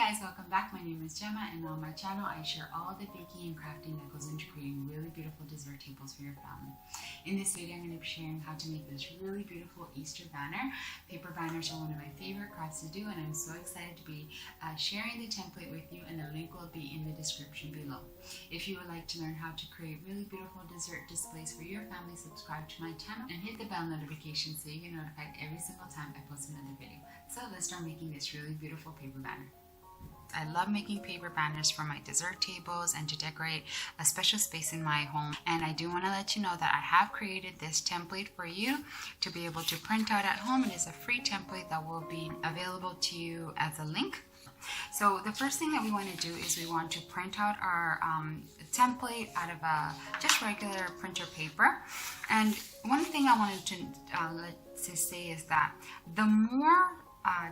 guys, welcome back. My name is Gemma, and on my channel I share all the baking and crafting that goes into creating really beautiful dessert tables for your family. In this video I'm going to be sharing how to make this really beautiful Easter banner. Paper banners are one of my favorite crafts to do, and I'm so excited to be sharing the template with you, and the link will be in the description below. If you would like to learn how to create really beautiful dessert displays for your family, subscribe to my channel and hit the bell notification so you get notified every single time I post another video. So let's start making this really beautiful paper banner. I love making paper banners for my dessert tables and to decorate a special space in my home. And I do want to let you know that I have created this template for you to be able to print out at home. It is a free template that will be available to you as a link. So the first thing that we want to do is we want to print out our template out of just regular printer paper. And one thing I wanted to say is that the more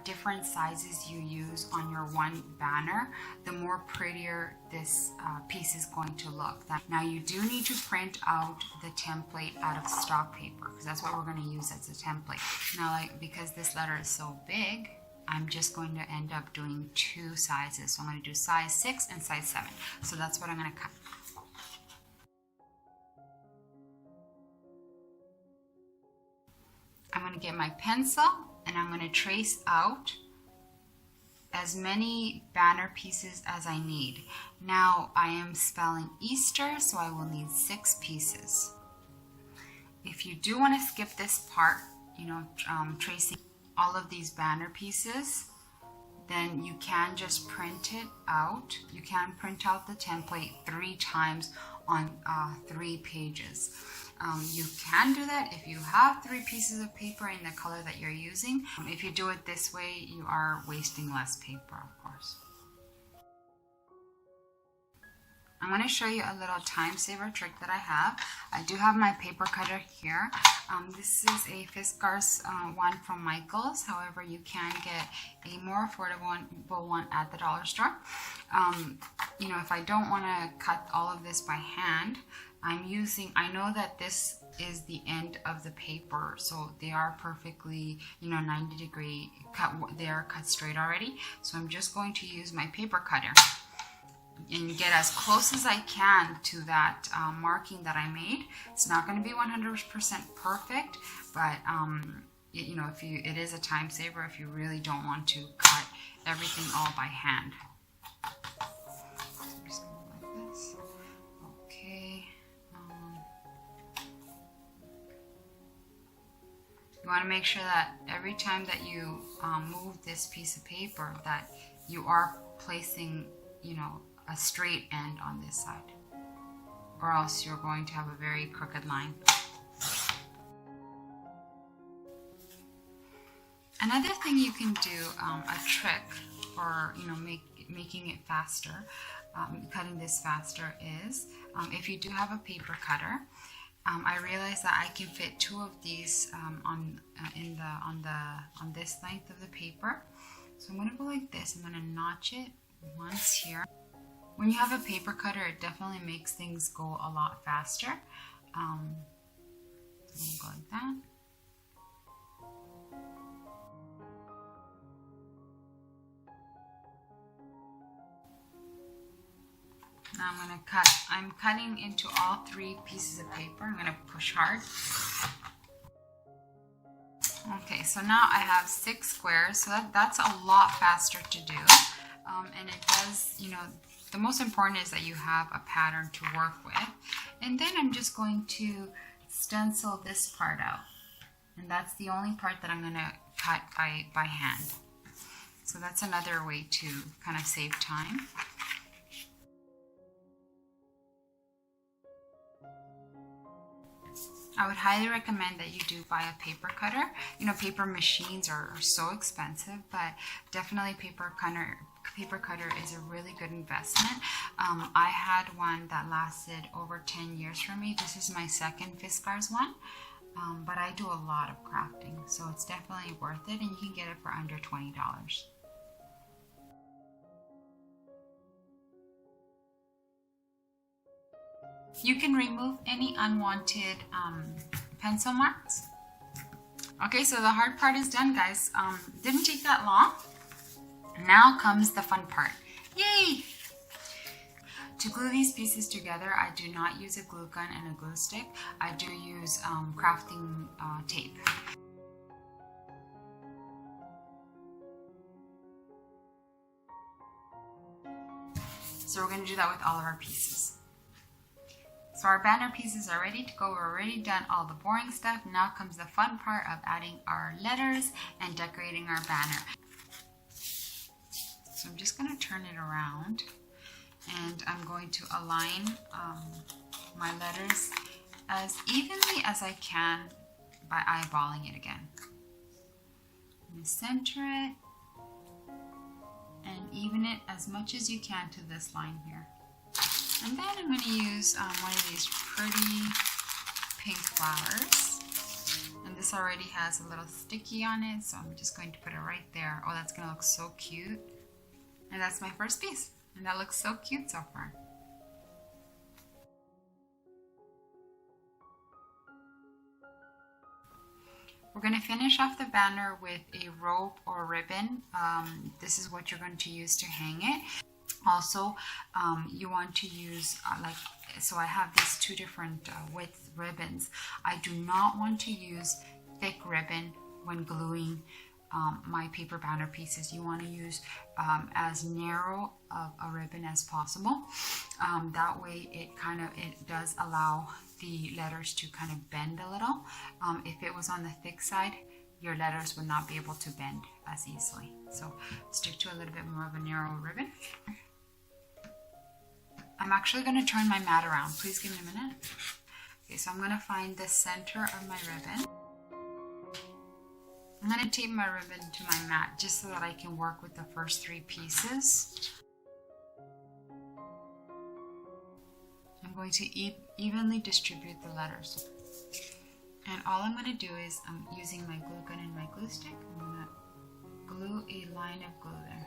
different sizes you use on your one banner, the more prettier this piece is going to look. Now you do need to print out the template out of stock paper, because that's what we're going to use as a template. Now, because this letter is so big, I'm just going to end up doing two sizes. So I'm going to do size 6 and size 7. So that's what I'm going to cut. I'm going to get my pencil and I'm going to trace out as many banner pieces as I need. Now I am spelling Easter, so I will need 6 pieces. If you do want to skip this part, tracing all of these banner pieces, then you can just print it out. You can print out the template 3 times on 3 pages. You can do that if you have 3 pieces of paper in the color that you're using. If you do it this way, you are wasting less paper, of course. I'm going to show you a little time saver trick that I have. I do have my paper cutter here. This is a Fiskars one from Michaels. However, you can get a more affordable one at the dollar store. If I don't want to cut all of this by hand, I know that this is the end of the paper, so they are perfectly, 90-degree cut. They are cut straight already. So I'm just going to use my paper cutter and get as close as I can to that marking that I made. It's not going to be 100% perfect, but it is a time saver if you really don't want to cut everything all by hand. So I'm just going to go like this. Okay. You want to make sure that every time that you move this piece of paper, that you are placing, a straight end on this side, or else you're going to have a very crooked line. Another thing you can do, a trick for making it faster, cutting this faster, is if you do have a paper cutter. I realized that I can fit 2 of these on this length of the paper. So I'm going to go like this. I'm going to notch it once here. When you have a paper cutter, it definitely makes things go a lot faster. So I'm going to go like that. Now I'm going to cut. I'm cutting into all 3 pieces of paper. I'm going to push hard. Okay, so now I have 6 squares, so that's a lot faster to do. And it does, the most important is that you have a pattern to work with. And then I'm just going to stencil this part out. And that's the only part that I'm going to cut by hand. So that's another way to kind of save time. I would highly recommend that you do buy a paper cutter. Paper machines are so expensive, but definitely paper cutter is a really good investment. I had one that lasted over 10 years for me. This is my second Fiskars one, but I do a lot of crafting, so it's definitely worth it, and you can get it for under $20. You can remove any unwanted pencil marks. Okay, so the hard part is done, guys. Didn't take that long. Now comes the fun part. Yay! To glue these pieces together, I do not use a glue gun and a glue stick. I do use crafting tape. So we're going to do that with all of our pieces. So our banner pieces are ready to go. We're already done all the boring stuff. Now comes the fun part of adding our letters and decorating our banner. So I'm just going to turn it around and I'm going to align my letters as evenly as I can by eyeballing it again. I'm going to center it and even it as much as you can to this line here. And then I'm going to use one of these pretty pink flowers. And this already has a little sticky on it, so I'm just going to put it right there. Oh, that's going to look so cute. And that's my first piece. And that looks so cute so far. We're going to finish off the banner with a rope or ribbon. This is what you're going to use to hang it. Also, you want to use so I have these two different width ribbons. I do not want to use thick ribbon when gluing my paper banner pieces. You want to use as narrow of a ribbon as possible. That way it does allow the letters to kind of bend a little. If it was on the thick side, your letters would not be able to bend as easily. So stick to a little bit more of a narrow ribbon. I'm actually going to turn my mat around. Please give me a minute. Okay, so I'm going to find the center of my ribbon. I'm going to tape my ribbon to my mat just so that I can work with the first three pieces. I'm going to evenly distribute the letters. And all I'm going to do is I'm using my glue gun and my glue stick. I'm going to glue a line of glue there.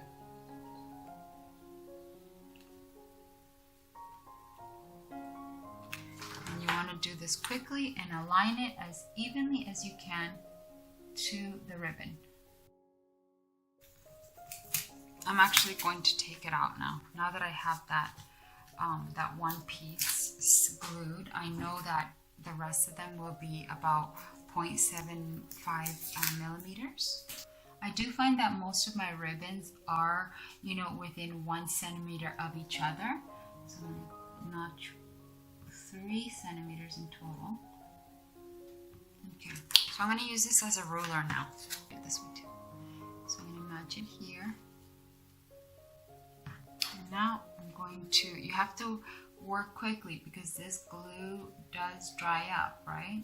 And you want to do this quickly and align it as evenly as you can to the ribbon. I'm actually going to take it out now. Now that I have that one piece glued, I know that the rest of them will be about 0.75 millimeters. I do find that most of my ribbons are, within 1 centimeter of each other. So I'm going to notch 3 centimeters in total. Okay, so I'm going to use this as a ruler now. This one too. So I'm going to match it here. And now I'm going to, you have to work quickly because this glue does dry up, right?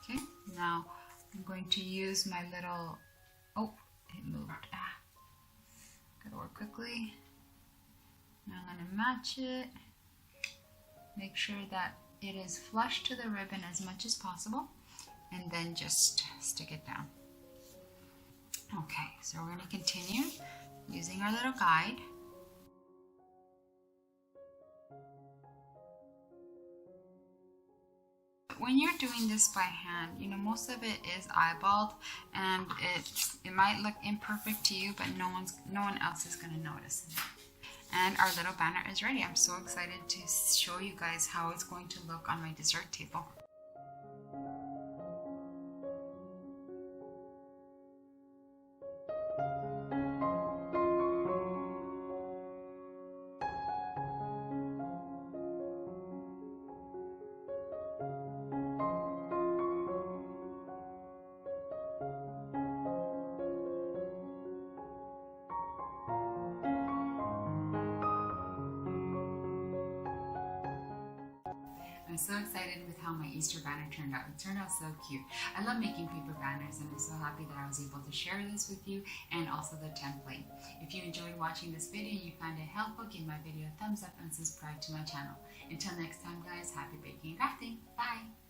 Okay, now I'm going to use my little, oh, it moved. Gotta work quickly. Now I'm going to match it. Make sure that it is flush to the ribbon as much as possible, and then just stick it down. Okay, so we're going to continue using our little guide. When you're doing this by hand, most of it is eyeballed, and it might look imperfect to you, but no one else is going to notice. And our little banner is ready. I'm so excited to show you guys how it's going to look on my dessert table. I'm so excited with how my Easter banner turned out. It turned out so cute. I love making paper banners, and I'm so happy that I was able to share this with you, and also the template. If you enjoyed watching this video and you found it helpful, give my video a thumbs up and subscribe to my channel. Until next time guys, happy baking and crafting. Bye!